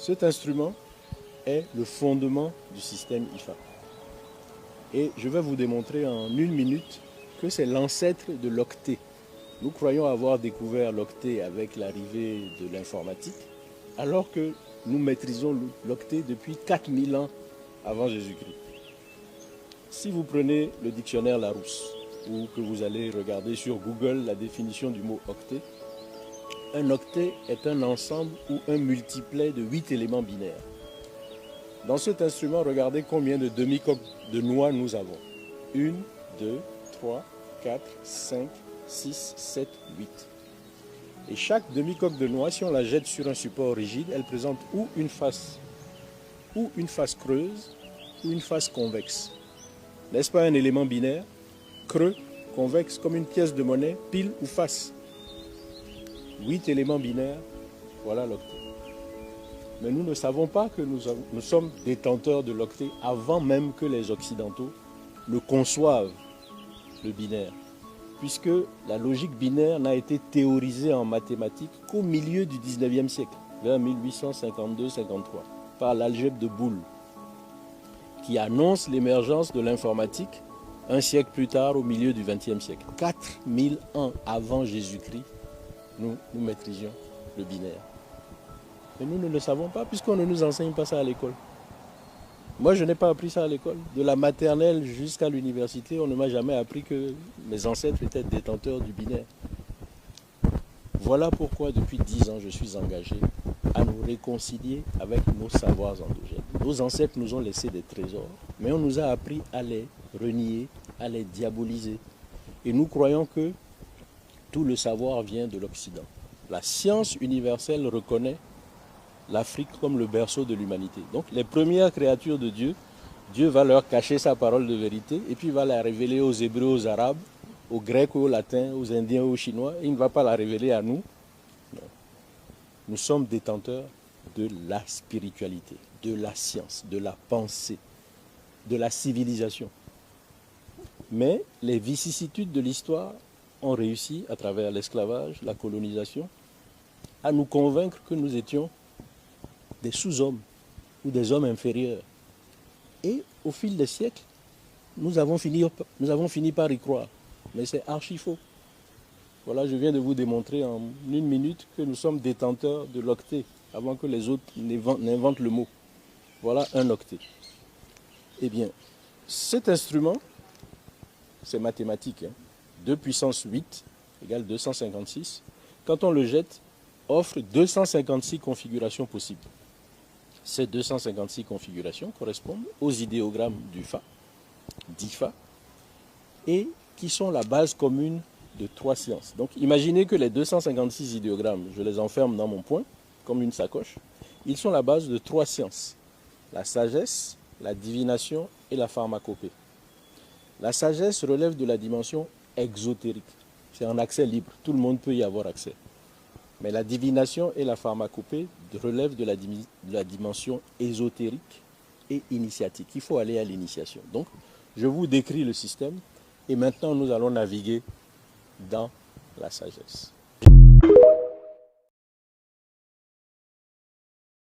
Cet instrument est le fondement du système IFA. Et je vais vous démontrer en 1 minute que c'est l'ancêtre de l'octet. Nous croyons avoir découvert l'octet avec l'arrivée de l'informatique, alors que nous maîtrisons l'octet depuis 4000 ans avant Jésus-Christ. Si vous prenez le dictionnaire Larousse, ou que vous allez regarder sur Google la définition du mot octet, un octet est un ensemble ou un multiplet de 8 éléments binaires. Dans cet instrument, regardez combien de demi-coques de noix nous avons. 1, 2, 3, 4, 5, 6, 7, 8. Et chaque demi-coque de noix, si on la jette sur un support rigide, elle présente ou une face creuse, ou une face convexe. N'est-ce pas un élément binaire? Creux, convexe, comme une pièce de monnaie, pile ou face. 8 éléments binaires, voilà l'octet. Mais nous ne savons pas que nous sommes détenteurs de l'octet avant même que les Occidentaux ne conçoivent le binaire. Puisque la logique binaire n'a été théorisée en mathématiques qu'au milieu du 19e siècle, vers 1852-53, par l'algèbre de Boole, qui annonce l'émergence de l'informatique un siècle plus tard, au milieu du 20e siècle. 4000 ans avant Jésus-Christ, nous maîtrisions le binaire. Mais nous ne le savons pas, puisqu'on ne nous enseigne pas ça à l'école. Moi, je n'ai pas appris ça à l'école. De la maternelle jusqu'à l'université, on ne m'a jamais appris que mes ancêtres étaient détenteurs du binaire. Voilà pourquoi, depuis 10 ans, je suis engagé à nous réconcilier avec nos savoirs endogènes. Nos ancêtres nous ont laissé des trésors, mais on nous a appris à les renier, à les diaboliser. Et nous croyons que tout le savoir vient de l'Occident. La science universelle reconnaît l'Afrique comme le berceau de l'humanité. Donc les premières créatures de Dieu, Dieu va leur cacher sa parole de vérité et puis va la révéler aux Hébreux, aux Arabes, aux Grecs, aux Latins, aux Indiens, aux Chinois. Il ne va pas la révéler à nous. Non. Nous sommes détenteurs de la spiritualité, de la science, de la pensée, de la civilisation. Mais les vicissitudes de l'histoire ont réussi, à travers l'esclavage, la colonisation, à nous convaincre que nous étions des sous-hommes ou des hommes inférieurs. Et au fil des siècles, nous avons fini par y croire. Mais c'est archi faux. Voilà, je viens de vous démontrer en 1 minute que nous sommes détenteurs de l'octet, avant que les autres n'inventent le mot. Voilà un octet. Eh bien, cet instrument, c'est mathématique. 2 puissance 8 égale 256. Quand on le jette, offre 256 configurations possibles. Ces 256 configurations correspondent aux idéogrammes d'IFA, et qui sont la base commune de 3 sciences. Donc imaginez que les 256 idéogrammes, je les enferme dans mon poing, comme une sacoche. Ils sont la base de 3 sciences: la sagesse, la divination et la pharmacopée. La sagesse relève de la dimension exotérique. C'est en accès libre, tout le monde peut y avoir accès. Mais la divination et la pharmacopée relèvent de la dimension ésotérique et initiatique. Il faut aller à l'initiation. Donc, je vous décris le système et maintenant nous allons naviguer dans la sagesse.